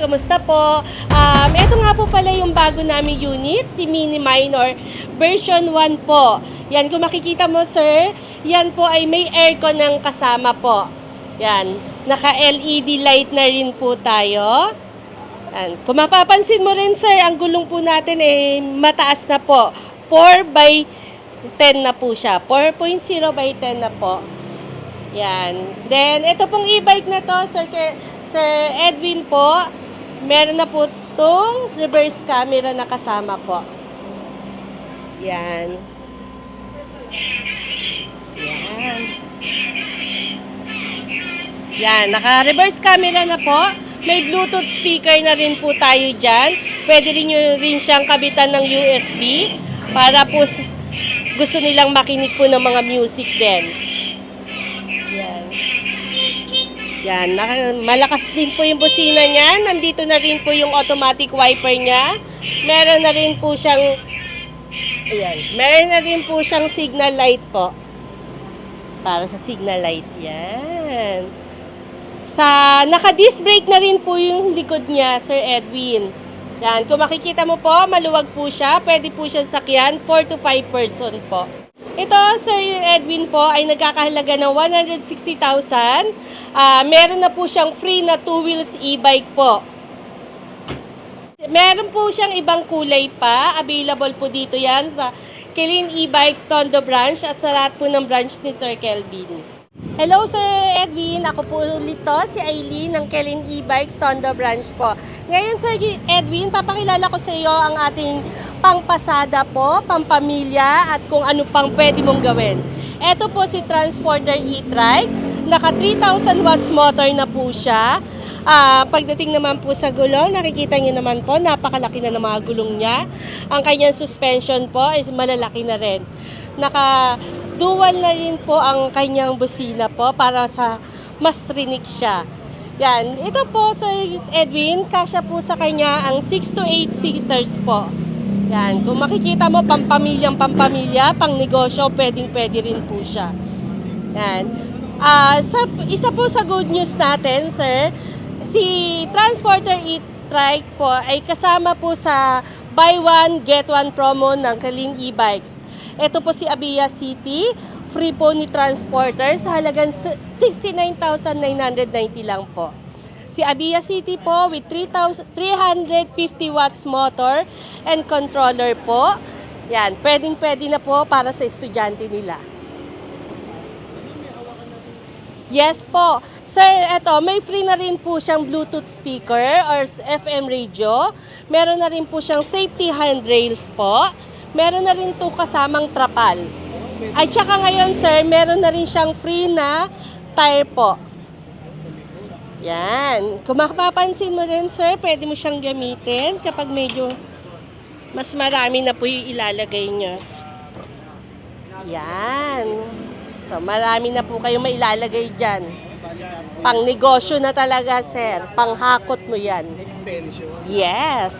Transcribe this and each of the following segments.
Kumusta po? Ito nga po pala yung bago naming unit, si Mini Minor version 1 po. Yan, kung makikita mo sir, yan po ay may aircon ng kasama po. Yan, naka-LED light na rin po tayo. Yan. Kung mapapansin mo rin sir, ang gulong po natin ay mataas na po. 4/10 na po siya. 4.0 by 10 na po. Yan. Then, ito pong e-bike na to, Sir Edwin po, meron na po itong reverse camera na kasama po. Yan. Yan. Yan, naka-reverse camera na po. May Bluetooth speaker na rin po tayo dyan. Pwede rin siyang kabitan ng USB para po gusto nilang makinig po ng mga music din. Yan. Yan, malakas din po yung busina niya. Nandito na rin po yung automatic wiper niya. Meron na rin po siyang signal light po. Para sa signal light. Yan. Naka-disc brake na rin po yung likod niya, Sir Edwin. Yan, kung makikita mo po, maluwag po siya. Pwede po siya sakyan, 4 to 5 person po. Ito, Sir Edwin po, ay nagkakahalaga ng 160,000. Meron na po siyang free na 2 wheels e-bike po. Meron po siyang ibang kulay pa. Available po dito yan sa Kelin E-Bikes Tondo branch at sa lahat po ng branch ni Sir Kelvin. Hello Sir Edwin, ako po ulit to, si Aileen ng Kelin E-Bikes Tondo branch po. Ngayon Sir Edwin, papakilala ko sa iyo ang ating pangpasada po, pampamilya at kung ano pang pwede mong gawin. Ito po si Transporter e-trike, naka 3,000 watts motor na po siya. Pagdating naman po sa gulong, nakikita niyo naman po, napakalaki na ng mga gulong niya. Ang kanyang suspension po ay malalaki na rin. Naka-dual na rin po ang kanyang busina po para sa mas rinig siya. Yan, ito po Sir Edwin, kasya po sa kanya ang 6 to 8 seaters po. Yan, kung makikita mo, pampamilya, pang negosyo, pwede rin po siya. Yan. Isa po sa good news natin, sir, si Transporter e-trike po ay kasama po sa buy one, get one promo ng Kelin E-Bikes. Ito po si Abia City, free po ni Transporter sa halagang 69,990 lang po. Si Abia City po with 350 watts motor and controller po. Yan, pwede na po para sa estudyante nila. Yes po. Sir, eto, may free na rin po siyang Bluetooth speaker or FM radio. Meron na rin po siyang safety handrails po. Meron na rin to kasamang trapal. At saka ngayon, sir, meron na rin siyang free na tire po. Yan. Kung mapapansin mo rin, sir, pwede mo siyang gamitin kapag medyo mas marami na po yung ilalagay nyo. Yan. So, marami na po kayong mailalagay dyan. Pang negosyo na talaga, sir. Pang hakot mo yan. Extension? Yes.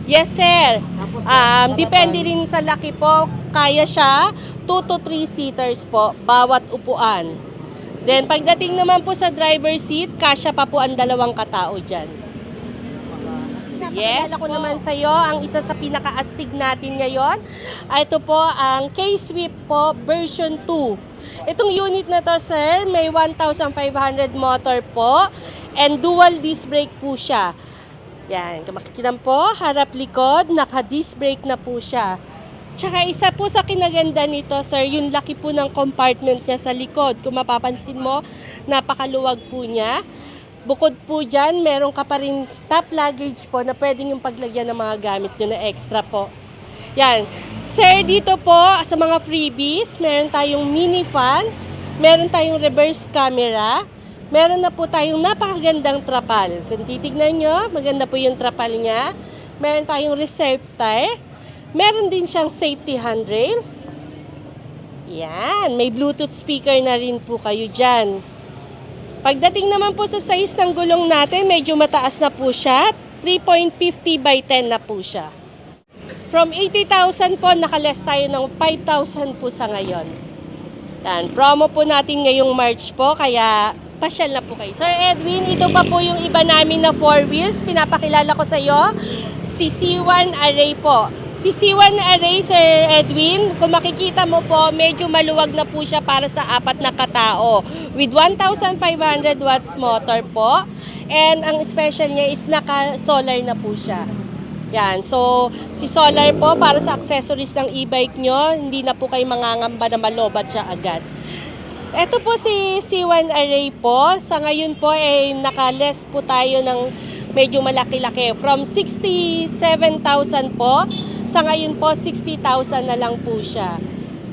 Yes, sir. Depende rin sa laki po. Kaya siya 2 to 3 seaters po, bawat upuan. Then, pagdating naman po sa driver seat, kasya pa po ang 2 katao dyan. Yes, ko naman sa iyo ang isa sa pinaka-astig natin ngayon. Ito po ang K-Swift po version 2. Itong unit na to, sir, may 1,500 motor po and dual disc brake po siya. Yan, kung makikita po, harap-likod, naka-disc brake na po siya. Tsaka isa po sa kinaganda nito, sir, yung laki po ng compartment niya sa likod. Kung mapapansin mo, napakaluwag po niya. Bukod po dyan, meron ka pa rin top luggage po na pwedeng yung paglagyan ng mga gamit nyo na extra po. Yan. Sir, dito po sa mga freebies, meron tayong mini fan, meron tayong reverse camera, meron na po tayong napakagandang trapal. Kung titignan nyo, maganda po yung trapal niya. Meron tayong reserve tire. Meron din siyang safety handrails. Yan, may Bluetooth speaker na rin po kayo dyan. Pagdating naman po sa size ng gulong natin, medyo mataas na po siya. 3.50 by 10 na po siya. From 80,000 po, nakaless tayo ng 5,000 po sa ngayon. Yan, promo po natin ngayong March po, kaya Pasyal na po kayo. Sir Edwin, ito pa po yung iba namin na 4 wheels. Pinapakilala ko sa iyo, si C1 Array po. Si C1 Array, Sir Edwin, kung makikita mo po, medyo maluwag na po siya para sa 4 na katao. With 1,500 watts motor po. And ang special niya is naka-solar na po siya. Yan. So, si solar po para sa accessories ng e-bike nyo, hindi na po kayo mangangamba na malobat siya agad. Ito po si C1 Array po. Sa ngayon po ay naka-less po tayo ng medyo malaki-laki. From 67,000 po, sa ngayon po 60,000 na lang po siya.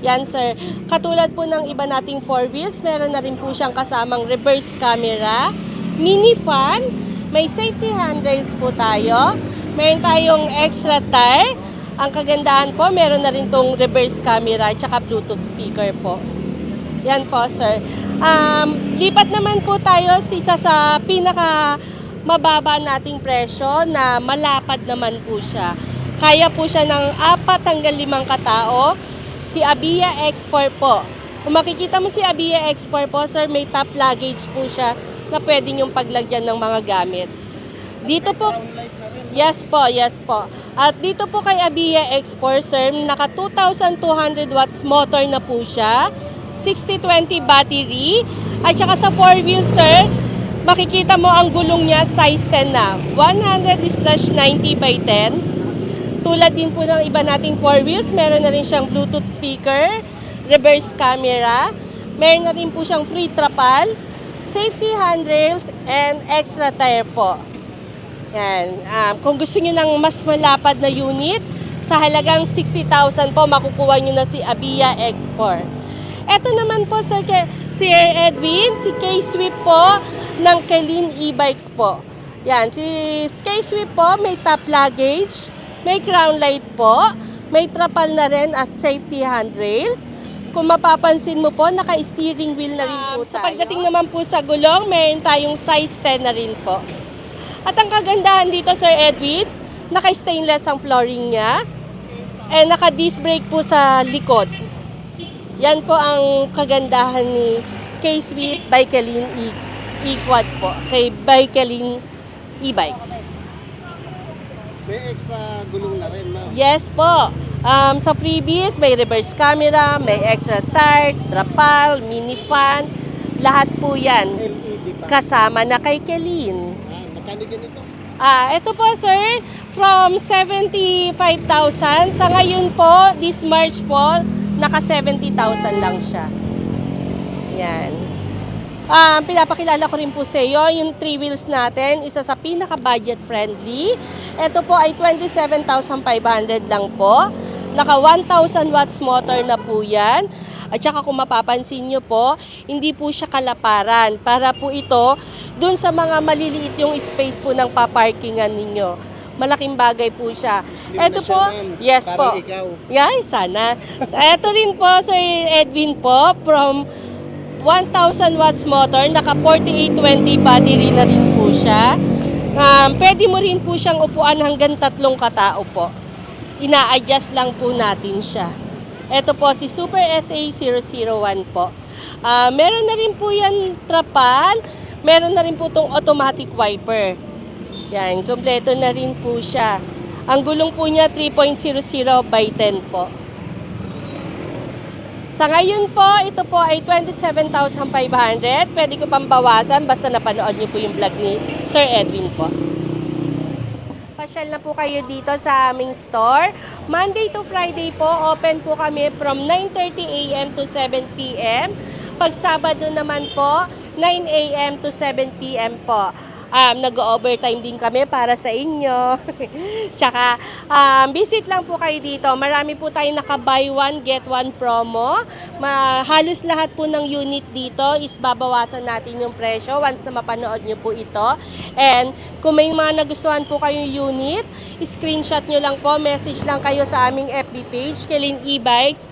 Yan sir. Katulad po ng iba nating 4 wheels, meron na rin po siyang kasamang reverse camera, mini fan, may safety handrails po tayo, meron tayong extra tire. Ang kagandahan po, meron na rin tong reverse camera at saka Bluetooth speaker po. Yan po, sir. Lipat naman po tayo sa isa sa pinaka mababa nating presyo na malapad naman po siya. Kaya po siya ng 4 hanggang 5 katao. Si Abia X4 po. Kung makikita mo si Abia X4 po, sir, may top luggage po siya na pwede niyong paglagyan ng mga gamit. Dito po, yes po. At dito po kay Abia X4, sir, naka 2,200 watts motor na po siya. 60-20 battery. At saka sa 4 wheels, sir, makikita mo ang gulong niya size 10 na. 100/90 by 10. Tulad din po ng iba nating 4 wheels, meron na rin siyang Bluetooth speaker, reverse camera, meron na rin po siyang free trapal, safety handrails, and extra tire po. Yan. Kung gusto niyo ng mas malapad na unit, sa halagang 60,000 po, makukuha niyo na si Abia X4. Ito naman po, Sir Edwin, si K-Swift po ng Kelin e-bikes po. Yan, si K-Swift po may top luggage, may crown light po, may trapal na rin at safety handrails. Kung mapapansin mo po, naka-steering wheel na rin po tayo. Sa pagdating naman po sa gulong, meron tayong size 10 na rin po. At ang kagandahan dito, Sir Edwin, naka-stainless ang flooring niya, and naka-disc brake po sa likod. Yan po ang kagandahan ni K-Swift by Kelin e-quad po, by Kelin e-bikes. May extra gulong na rin, ma'am. Yes po. Sa freebies, may reverse camera, may extra tire, trapal, mini fan, lahat po yan. LED pa. Kasama na kay Kelin. Magkano ganito? Ito po sir, from 75,000, sa ngayon po, this March po, naka 70,000 lang siya. Yan. Pinapakilala ko rin po sa iyo, yung 3 wheels natin, isa sa pinaka-budget friendly. Ito po ay 27,500 lang po. Naka 1,000 watts motor na po yan. At saka kung mapapansin nyo po, hindi po siya kalaparan. Para po ito, dun sa mga maliliit yung space po ng paparkingan ninyo. Malaking bagay po siya. Ito po, yes po. Yeah, sana. Ito rin po, Sir Edwin po, from 1,000 watts motor, naka 4820 battery na rin po siya. Pwede mo rin po siyang upuan hanggang 3 katao po. Ina-adjust lang po natin siya. Ito po si Super SA001 po. Meron na rin po yan trapal, meron na rin po itong automatic wiper. Yan, kompleto na rin po siya. Ang gulong po niya 3.00 by 10 po. Sa ngayon po, ito po ay 27,500. Pwede ko pang bawasan basta napanood niyo po yung vlog ni Sir Edwin po. Pasyal na po kayo dito sa aming store. Monday to Friday po, open po kami from 9:30 a.m. to 7 p.m. Pag Sabado naman po, 9 a.m. to 7 p.m. po. Nag-overtime din kami para sa inyo. Tsaka, visit lang po kayo dito. Marami po tayong naka-buy one, get one promo. Halos lahat po ng unit dito is babawasan natin yung presyo once na mapanood nyo po ito. And kung may mga nagustuhan po kayong unit, screenshot nyo lang po, message lang kayo sa aming FB page, Kelin e-bikes.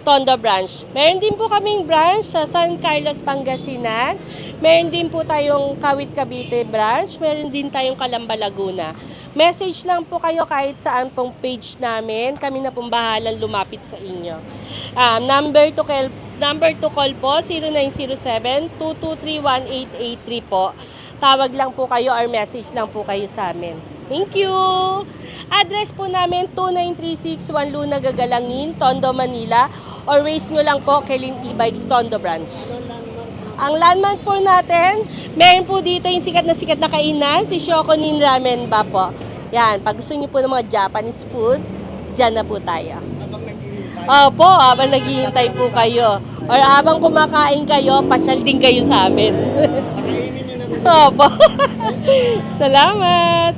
Tondo branch. Meron din po kaming branch sa San Carlos, Pangasinan. Meron din po tayong Kawit, Cavite branch. Meron din tayong Calamba, Laguna. Message lang po kayo kahit saan pong page namin. Kami na pong bahalang lumapit sa inyo. Number to call po, 0907-223-1883 po. Tawag lang po kayo or message lang po kayo sa amin. Thank you! Address po namin, 29361 Luna Gagalangin, Tondo, Manila. Or raise nyo lang po, Kelin E-Bikes, Tondo Branch. Ang landmark po natin, meron po dito yung sikat na kainan, si Shokunin Ramen ba po. Yan, pag gusto nyo po ng mga Japanese food, dyan na po tayo. Habang naghihintay. Opo, habang naghihintay po kayo. Or habang kumakain kayo, pasyal din kayo sa amin. Pakainin nyo na. Opo. Salamat.